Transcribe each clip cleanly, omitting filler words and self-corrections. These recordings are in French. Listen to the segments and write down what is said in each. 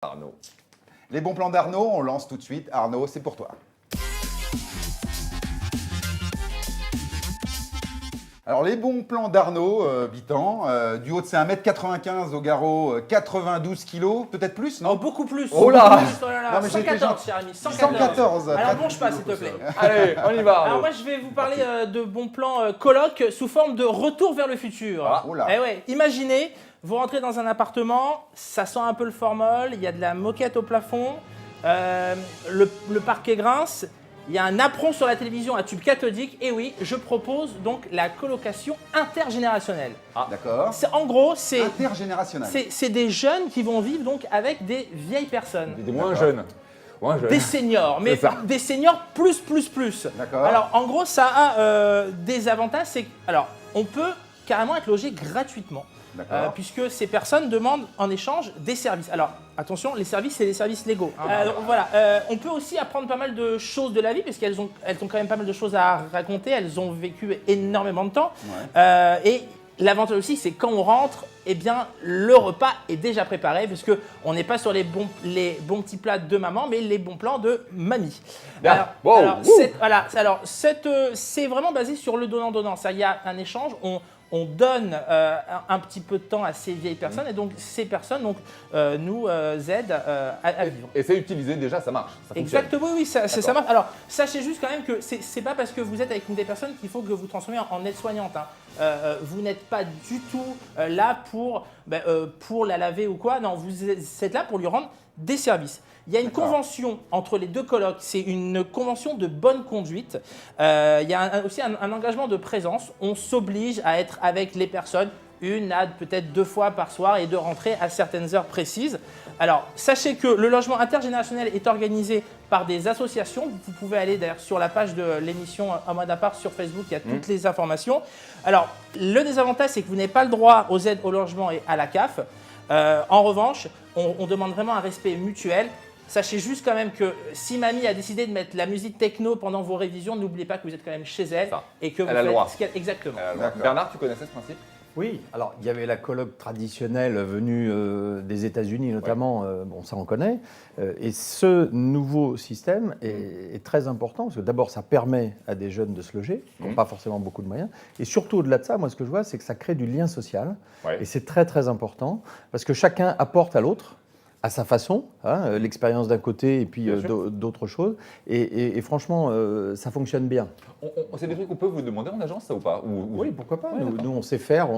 Arnaud. Les bons plans d'Arnaud, on lance tout de suite. Arnaud, c'est pour toi. Alors, les bons plans d'Arnaud, Bitan, du haut de ses 1m95 au garrot, 92 kg, peut-être plus, non? Oh, beaucoup plus. Oh là. Beaucoup plus, oh là là. Non, mais j'ai été 114, cher ami. 114. 114. Alors, bronche pas, s'il te plaît. Allez, on y va, Alors, Arnaud. moi, je vais vous parler de bons plans coloc sous forme de retour vers le futur. Ah, oh là. Eh ouais, imaginez, vous rentrez dans un appartement, ça sent un peu le formol, il y a de la moquette au plafond, le parquet grince, il y a un apron sur la télévision à tube cathodique, et oui, je propose donc la colocation intergénérationnelle. D'accord. En gros, c'est Intergénérationnel. des jeunes qui vont vivre donc avec des vieilles personnes. Des moins jeunes. Moins jeunes. Des seniors, mais C'est ça. des seniors plus. D'accord. Alors, en gros, ça a des avantages, c'est alors on peut carrément être logé gratuitement, D'accord. puisque ces personnes demandent en échange des services. Alors, attention, les services, c'est des services légaux. Donc, voilà, on peut aussi apprendre pas mal de choses de la vie, parce qu'elles ont quand même pas mal de choses à raconter, elles ont vécu énormément de temps. Ouais. Et l'avantage aussi, c'est quand on rentre, eh bien, le repas est déjà préparé, parce qu'on n'est pas sur les bons petits plats de maman, mais les bons plans de mamie. Bien. Wow. C'est vraiment basé sur le donnant-donnant. Il y a un échange, on donne un petit peu de temps à ces vieilles personnes, et donc ces personnes nous aident à vivre. Et c'est utilisé déjà, ça marche. Ça fonctionne. Exactement, oui, ça D'accord. marche. Alors, sachez juste quand même que c'est pas parce que vous êtes avec une des personnes qu'il faut que vous transformez en aide-soignante. Hein. Vous n'êtes pas du tout là pour la laver ou quoi. Non, vous êtes là pour lui rendre des services. Il y a une convention entre les deux colocs, c'est une convention de bonne conduite. Il y a aussi un engagement de présence. On s'oblige à être avec les personnes une à peut-être 2 fois par soir et de rentrer à certaines heures précises. Alors, sachez que le logement intergénérationnel est organisé par des associations. Vous pouvez aller d'ailleurs sur la page de l'émission En mode appart sur Facebook, il y a toutes les informations. Alors, le désavantage, c'est que vous n'avez pas le droit aux aides au logement et à la CAF. En revanche, on demande vraiment un respect mutuel. Sachez juste quand même que si mamie a décidé de mettre la musique techno pendant vos révisions, n'oubliez pas que vous êtes quand même chez elle Ça. et que vous Elle a le faites droit. ce qu'elle... Exactement. D'accord. Bernard, tu connaissais ce principe? Oui, alors il y avait la coloc traditionnelle venue des États-Unis notamment, bon ça on connaît, et ce nouveau système est très important parce que d'abord ça permet à des jeunes de se loger, qui n'ont pas forcément beaucoup de moyens, et surtout au-delà de ça, moi ce que je vois c'est que ça crée du lien social, Ouais. et c'est très important parce que chacun apporte à l'autre, à sa façon, hein, l'expérience d'un côté et puis Bien sûr. d'autres choses, et franchement ça fonctionne bien. C'est des trucs qu'on peut vous demander en agence, ça ou pas? Oui, pourquoi pas. Ouais, Nous, d'accord. on sait faire.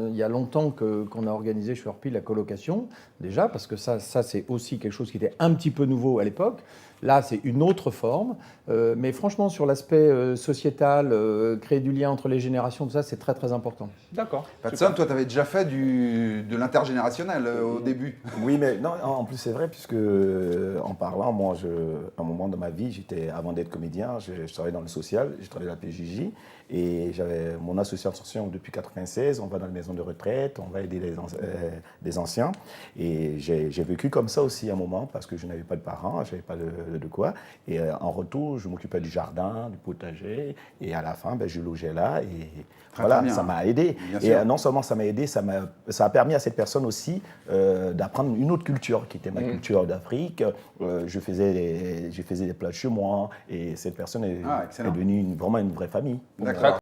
Il y a longtemps qu'on a organisé chez Orpi la colocation, déjà, parce que ça c'est aussi quelque chose qui était un petit peu nouveau à l'époque. Là, c'est une autre forme. Mais franchement, sur l'aspect sociétal, créer du lien entre les générations, tout ça, c'est très important. D'accord. Patson, toi, tu avais déjà fait de l'intergénérationnel au début. Oui, mais non, en plus c'est vrai, puisque en parlant, moi, à un moment de ma vie, avant d'être comédien, je travaillais dans le social, je travaillais à la PJJ, et j'avais mon association depuis 1996, on va dans les maisons de retraite, on va aider les anciens, et j'ai vécu comme ça aussi à un moment, parce que je n'avais pas de parents, je n'avais pas de quoi, et en retour, je m'occupais du jardin, du potager, et à la fin, je logeais là, et voilà, bien. ça m'a aidé. Bien Et sûr. non seulement ça m'a aidé, ça a permis à cette personne aussi d'apprendre une autre culture, qui était ma culture d'Afrique. Je faisais des plats chez moi, et cette personne est Ah, excellent. devenue vraiment une vraie famille. D'accord.